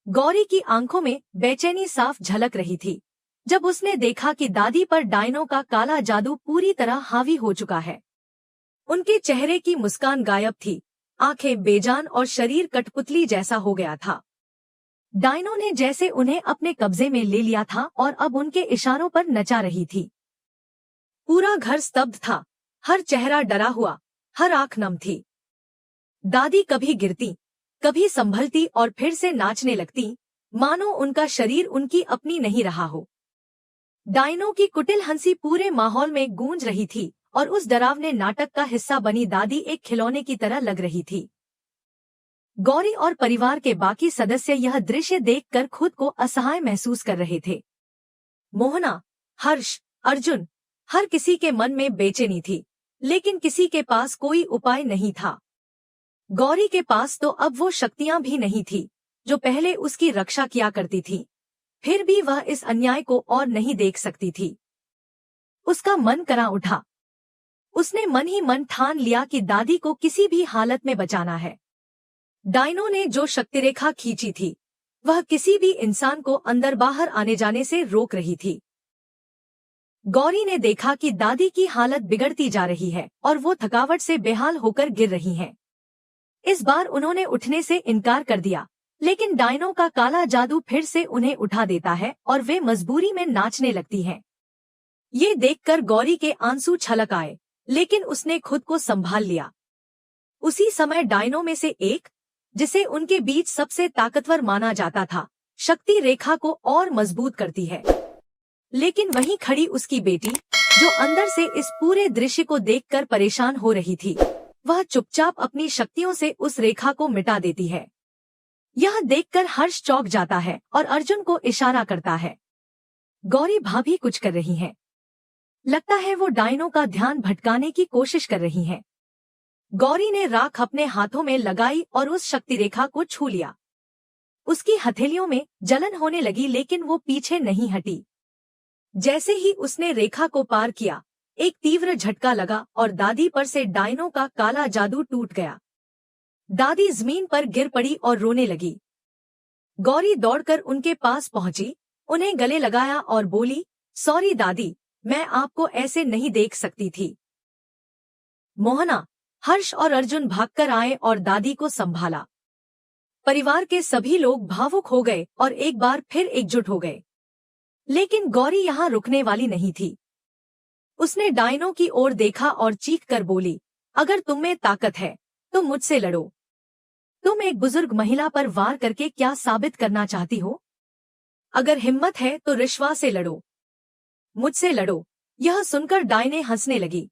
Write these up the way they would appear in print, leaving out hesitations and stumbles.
गौरी की आंखों में बेचैनी साफ झलक रही थी जब उसने देखा कि दादी पर डायनों का काला जादू पूरी तरह हावी हो चुका है। उनके चेहरे की मुस्कान गायब थी, आंखें बेजान और शरीर कठपुतली जैसा हो गया था। डायनों ने जैसे उन्हें अपने कब्जे में ले लिया था और अब उनके इशारों पर नचा रही थी। पूरा घर स्तब्ध था, हर चेहरा डरा हुआ, हर आंख नम थी। दादी कभी गिरती, कभी संभलती और फिर से नाचने लगती, मानो उनका शरीर उनकी अपनी नहीं रहा हो। डायनों की कुटिल हंसी पूरे माहौल में गूंज रही थी और उस डरावने नाटक का हिस्सा बनी दादी एक खिलौने की तरह लग रही थी। गौरी और परिवार के बाकी सदस्य यह दृश्य देखकर खुद को असहाय महसूस कर रहे थे। मोहना, हर्ष, अर्जुन, हर किसी के मन में बेचैनी थी, लेकिन किसी के पास कोई उपाय नहीं था। गौरी के पास तो अब वो शक्तियां भी नहीं थी जो पहले उसकी रक्षा किया करती थी, फिर भी वह इस अन्याय को और नहीं देख सकती थी। उसका मन करा उठा। उसने मन ही मन ठान लिया कि दादी को किसी भी हालत में बचाना है। डायनों ने जो शक्तिरेखा खींची थी वह किसी भी इंसान को अंदर बाहर आने जाने से रोक रही थी। गौरी ने देखा कि दादी की हालत बिगड़ती जा रही है और वो थकावट से बेहाल होकर गिर रही हैं। इस बार उन्होंने उठने से इनकार कर दिया, लेकिन डायनों का काला जादू फिर से उन्हें उठा देता है और वे मजबूरी में नाचने लगती हैं। ये देखकर गौरी के आंसू छलक आए, लेकिन उसने खुद को संभाल लिया। उसी समय डायनों में से एक, जिसे उनके बीच सबसे ताकतवर माना जाता था, शक्ति रेखा को और मजबूत करती है। लेकिन वहीं खड़ी उसकी बेटी, जो अंदर से इस पूरे दृश्य को देखकर परेशान हो रही थी, वह चुपचाप अपनी शक्तियों से उस रेखा को मिटा देती है। यह देखकर हर्ष चौंक जाता है और अर्जुन को इशारा करता है। गौरी भाभी कुछ कर रही हैं। लगता है वो डायनों का ध्यान भटकाने की कोशिश कर रही हैं। गौरी ने राख अपने हाथों में लगाई और उस शक्ति रेखा को छू लिया। उसकी हथेलियों में जलन होने लगी, लेकिन वो पीछे नहीं हटी। जैसे ही उसने रेखा को पार किया, एक तीव्र झटका लगा और दादी पर से डायनों का काला जादू टूट गया। दादी जमीन पर गिर पड़ी और रोने लगी। गौरी दौड़कर उनके पास पहुंची, उन्हें गले लगाया और बोली, सॉरी दादी, मैं आपको ऐसे नहीं देख सकती थी। मोहना, हर्ष और अर्जुन भागकर आए और दादी को संभाला। परिवार के सभी लोग भावुक हो गए और एक बार फिर एकजुट हो गए। लेकिन गौरी यहाँ रुकने वाली नहीं थी। उसने डायनों की ओर देखा और चीख कर बोली, अगर तुम में ताकत है तो मुझसे लड़ो। तुम एक बुजुर्ग महिला पर वार करके क्या साबित करना चाहती हो? अगर हिम्मत है तो रिश्वा से लड़ो, मुझसे लड़ो। यह सुनकर डायने हंसने लगी।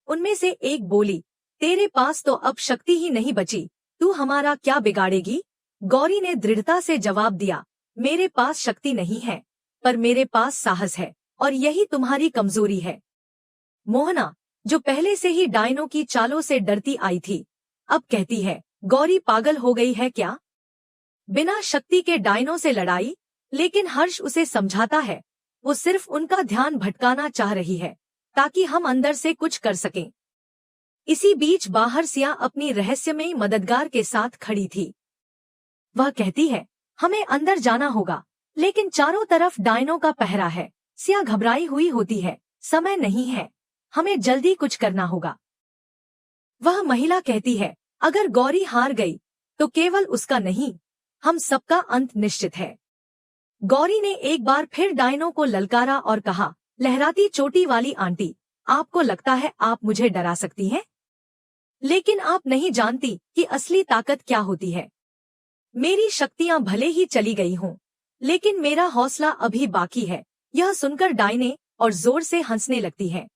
उनमें से एक बोली, तेरे पास तो अब शक्ति ही नहीं बची, तू हमारा क्या बिगाड़ेगी? गौरी ने दृढ़ता से जवाब दिया, मेरे पास शक्ति नहीं है, पर मेरे पास साहस है और यही तुम्हारी कमजोरी है। मोहना, जो पहले से ही डायनों की चालों से डरती आई थी, अब कहती है, गौरी पागल हो गई है क्या? बिना शक्ति के डायनों से लड़ाई? लेकिन हर्ष उसे समझाता है, वो सिर्फ उनका ध्यान भटकाना चाह रही है ताकि हम अंदर से कुछ कर सकें। इसी बीच बाहर सिया अपनी रहस्यमयी मददगार के साथ खड़ी थी। वह कहती है, हमें अंदर जाना होगा, लेकिन चारों तरफ डायनों का पहरा है। सिया घबराई हुई होती है, समय नहीं है, हमें जल्दी कुछ करना होगा। वह महिला कहती है, अगर गौरी हार गई तो केवल उसका नहीं, हम सबका अंत निश्चित है। गौरी ने एक बार फिर डायनों को ललकारा और कहा, लहराती चोटी वाली आंटी, आपको लगता है आप मुझे डरा सकती हैं? लेकिन आप नहीं जानती कि असली ताकत क्या होती है। मेरी शक्तियां भले ही चली गई हों, लेकिन मेरा हौसला अभी बाकी है। यह सुनकर डायने और जोर से हंसने लगती है।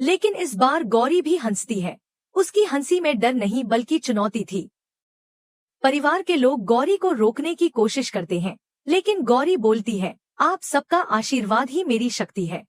लेकिन इस बार गौरी भी हंसती है। उसकी हंसी में डर नहीं बल्कि चुनौती थी। परिवार के लोग गौरी को रोकने की कोशिश करते हैं, लेकिन गौरी बोलती है, आप सबका आशीर्वाद ही मेरी शक्ति है।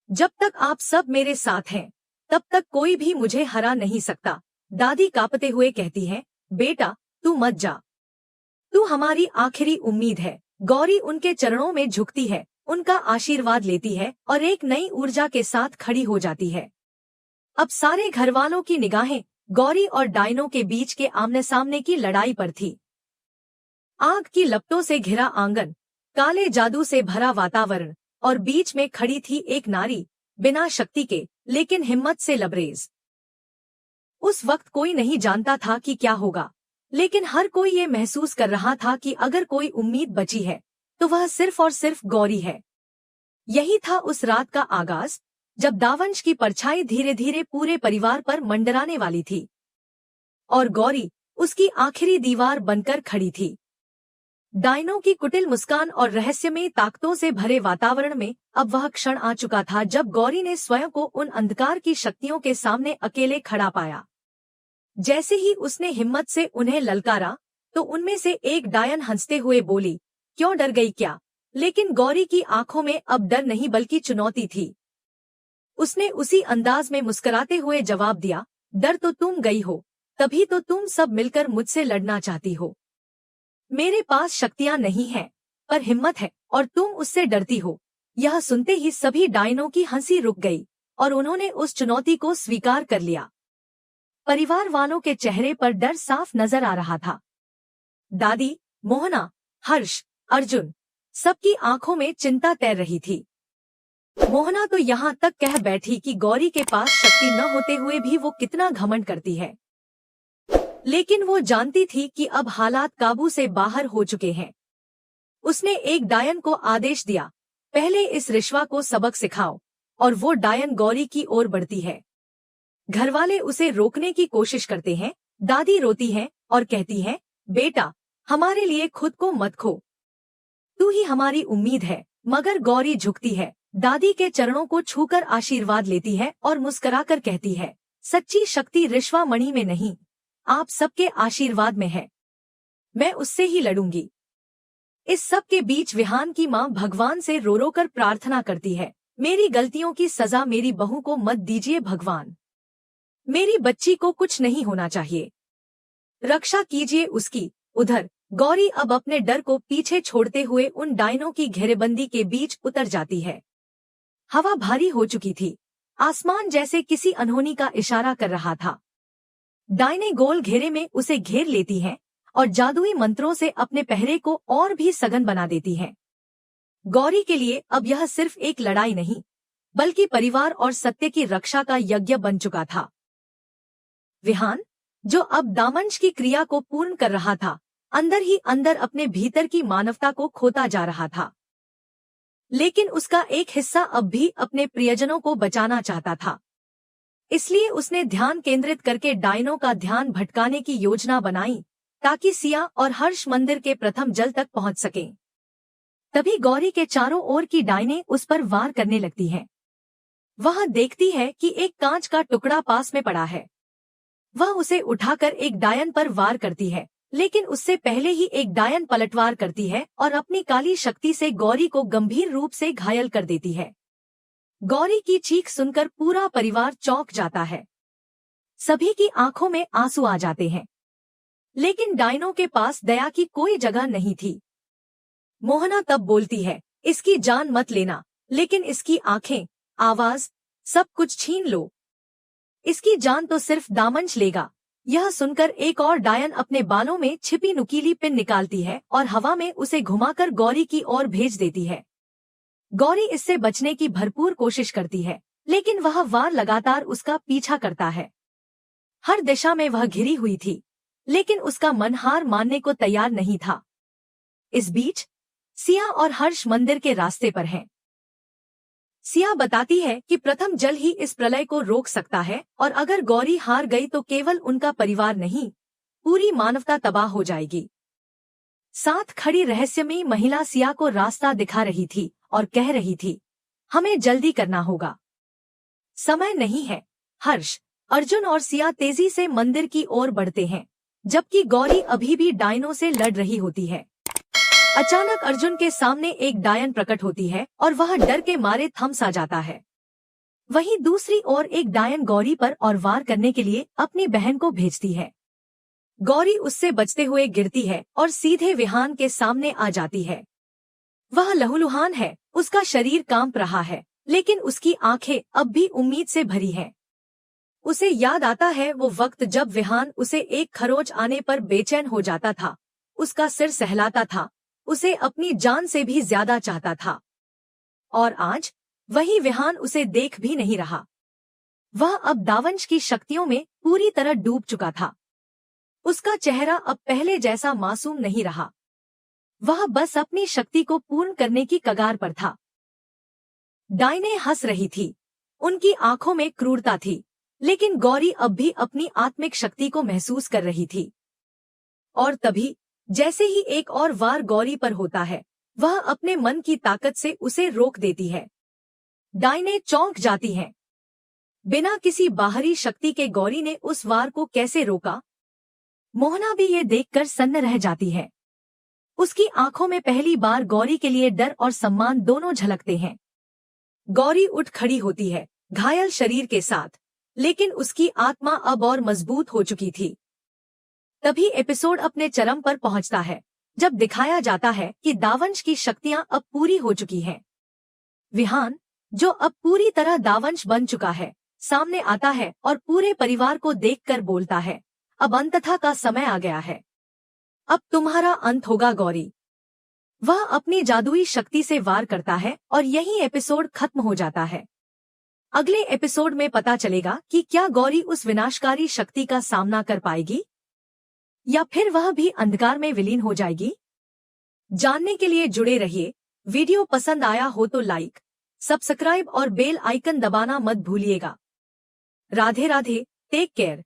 जब तक आप सब मेरे साथ हैं, तब तक कोई भी मुझे हरा नहीं सकता। दादी कांपते हुए कहती है, बेटा तू मत जा, तू हमारी आखिरी उम्मीद है। गौरी उनके चरणों में झुकती है, उनका आशीर्वाद लेती है और एक नई ऊर्जा के साथ खड़ी हो जाती है। अब सारे घरवालों की निगाहें गौरी और डायनों के बीच के आमने सामने की लड़ाई पर थी। आग की लपटों से घिरा आंगन, काले जादू से भरा वातावरण, और बीच में खड़ी थी एक नारी, बिना शक्ति के लेकिन हिम्मत से लबरेज। उस वक्त कोई नहीं जानता था कि क्या होगा, लेकिन हर कोई ये महसूस कर रहा था कि अगर कोई उम्मीद बची है तो वह सिर्फ और सिर्फ गौरी है। यही था उस रात का आगाज, जब दावंश की परछाई धीरे धीरे पूरे परिवार पर मंडराने वाली थी, और गौरी उसकी आखिरी दीवार बनकर खड़ी थी। डायनों की कुटिल मुस्कान और रहस्यमयी ताकतों से भरे वातावरण में अब वह क्षण आ चुका था जब गौरी ने स्वयं को उन अंधकार की शक्तियों के सामने अकेले खड़ा पाया। जैसे ही उसने हिम्मत से उन्हें ललकारा तो उनमें से एक डायन हंसते हुए बोली, क्यों डर गई क्या? लेकिन गौरी की आंखों में अब डर नहीं बल्कि चुनौती थी। उसने उसी अंदाज में मुस्कुराते हुए जवाब दिया, डर तो तुम गई हो, तभी तो तुम सब मिलकर मुझसे लड़ना चाहती हो। मेरे पास शक्तियां नहीं हैं, पर हिम्मत है और तुम उससे डरती हो। यह सुनते ही सभी डायनों की हंसी रुक गई और उन्होंने उस चुनौती को स्वीकार कर लिया। परिवार वालों के चेहरे पर डर साफ नजर आ रहा था। दादी, मोहना, हर्ष, अर्जुन, सबकी आंखों में चिंता तैर रही थी। मोहना तो यहाँ तक कह बैठी कि गौरी के पास शक्ति न होते हुए भी वो कितना घमंड करती है, लेकिन वो जानती थी कि अब हालात काबू से बाहर हो चुके हैं। उसने एक डायन को आदेश दिया, पहले इस रिश्वा को सबक सिखाओ, और वो डायन गौरी की ओर बढ़ती है। घरवाले उसे रोकने की कोशिश करते हैं। दादी रोती है और कहती है, बेटा, हमारे लिए खुद को मत खो, तू ही हमारी उम्मीद है। मगर गौरी झुकती है, दादी के चरणों को छूकर आशीर्वाद लेती है और मुस्कुराकर कहती है, सच्ची शक्ति रिश्वा मणि में नहीं, आप सबके आशीर्वाद में है। मैं उससे ही लड़ूंगी। इस सब के बीच विहान की मां भगवान से रो रो कर प्रार्थना करती है, मेरी गलतियों की सजा मेरी बहू को मत दीजिए भगवान, मेरी बच्ची को कुछ नहीं होना चाहिए, रक्षा कीजिए उसकी। उधर गौरी अब अपने डर को पीछे छोड़ते हुए उन डायनों की घेरेबंदी के बीच उतर जाती है। हवा भारी हो चुकी थी, आसमान जैसे किसी अनहोनी का इशारा कर रहा था। डायने गोल घेरे में उसे घेर लेती हैं और जादुई मंत्रों से अपने पहरे को और भी सघन बना देती हैं। गौरी के लिए अब यह सिर्फ एक लड़ाई नहीं, बल्कि परिवार और सत्य की रक्षा का यज्ञ बन चुका था। विहान, जो अब दामंश की क्रिया को पूर्ण कर रहा था, अंदर ही अंदर अपने भीतर की मानवता को खोता जा रहा था, लेकिन उसका एक हिस्सा अब भी अपने प्रियजनों को बचाना चाहता था। इसलिए उसने ध्यान केंद्रित करके डायनों का ध्यान भटकाने की योजना बनाई ताकि सिया और हर्ष मंदिर के प्रथम जल तक पहुंच सकें। तभी गौरी के चारों ओर की डायनें उस पर वार करने लगती हैं। वह देखती है कि एक कांच का टुकड़ा पास में पड़ा है। वह उसे उठाकर एक डायन पर वार करती है, लेकिन उससे पहले ही एक डायन पलटवार करती है और अपनी काली शक्ति से गौरी को गंभीर रूप से घायल कर देती है। गौरी की चीख सुनकर पूरा परिवार चौंक जाता है। सभी की आंखों में आंसू आ जाते हैं, लेकिन डायनों के पास दया की कोई जगह नहीं थी। मोहना तब बोलती है, इसकी जान मत लेना, लेकिन इसकी आंखें, आवाज, सब कुछ छीन लो। इसकी जान तो सिर्फ दामंश लेगा। यह सुनकर एक और डायन अपने बालों में छिपी नुकीली पिन निकालती है और हवा में उसे घुमाकर गौरी की ओर भेज देती है। गौरी इससे बचने की भरपूर कोशिश करती है, लेकिन वह वार लगातार उसका पीछा करता है। हर दिशा में वह घिरी हुई थी, लेकिन उसका मन हार मानने को तैयार नहीं था। इस बीच सिया और हर्ष मंदिर के रास्ते पर हैं। सिया बताती है कि प्रथम जल ही इस प्रलय को रोक सकता है और अगर गौरी हार गई तो केवल उनका परिवार नहीं, पूरी मानवता तबाह हो जाएगी। साथ खड़ी रहस्यमयी महिला सिया को रास्ता दिखा रही थी और कह रही थी, हमें जल्दी करना होगा, समय नहीं है। हर्ष, अर्जुन और सिया तेजी से मंदिर की ओर बढ़ते हैं, जबकि गौरी अभी भी डायनों से लड़ रही होती है। अचानक अर्जुन के सामने एक डायन प्रकट होती है और वह डर के मारे थम सा जाता है। वहीं दूसरी ओर एक डायन गौरी पर और वार करने के लिए अपनी बहन को भेजती है। गौरी उससे बचते हुए गिरती है और सीधे विहान के सामने आ जाती है। वह लहूलुहान है, उसका शरीर कांप रहा है, लेकिन उसकी आंखें अब भी उम्मीद से भरी हैं। उसे याद आता है वो वक्त जब विहान उसे एक खरोच आने पर बेचैन हो जाता था। उसका सिर सहलाता था, उसे अपनी जान से भी ज्यादा चाहता था। और आज वही विहान उसे देख भी नहीं रहा। वह अब दावंश की शक्तियों में पूरी तरह डूब चुका था। उसका चेहरा अब पहले जैसा मासूम नहीं रहा। वह बस अपनी शक्ति को पूर्ण करने की कगार पर था। डायने हंस रही थी। उनकी आंखों में क्रूरता थी, लेकिन गौरी अब भी अपनी आत्मिक शक्ति को महसूस कर रही थी। और तभी जैसे ही एक और वार गौरी पर होता है, वह अपने मन की ताकत से उसे रोक देती है। डायने चौंक जाती हैं। बिना किसी बाहरी शक्ति के गौरी ने उस वार को कैसे रोका? मोहना भी ये देखकर सन्न रह जाती है। उसकी आंखों में पहली बार गौरी के लिए डर और सम्मान दोनों झलकते हैं। गौरी उठ खड़ी होती है, घायल शरीर के साथ, लेकिन उसकी आत्मा अब और मजबूत हो चुकी थी। तभी एपिसोड अपने चरम पर पहुंचता है, जब दिखाया जाता है कि दावंश की शक्तियां अब पूरी हो चुकी हैं। विहान, जो अब पूरी तरह दावंश बन चुका है, सामने आता है और पूरे परिवार को देखकर बोलता है, अब अंततः का समय आ गया है। अब तुम्हारा अंत होगा गौरी। वह अपनी जादुई शक्ति से वार करता है और यही एपिसोड खत्म हो जाता है। अगले एपिसोड में पता चलेगा कि क्या गौरी उस विनाशकारी शक्ति का सामना कर पाएगी, या फिर वह भी अंधकार में विलीन हो जाएगी। जानने के लिए जुड़े रहिए। वीडियो पसंद आया हो तो लाइक, सब्सक्राइब और बेल आइकन दबाना मत भूलिएगा। Radhe Radhe, take care.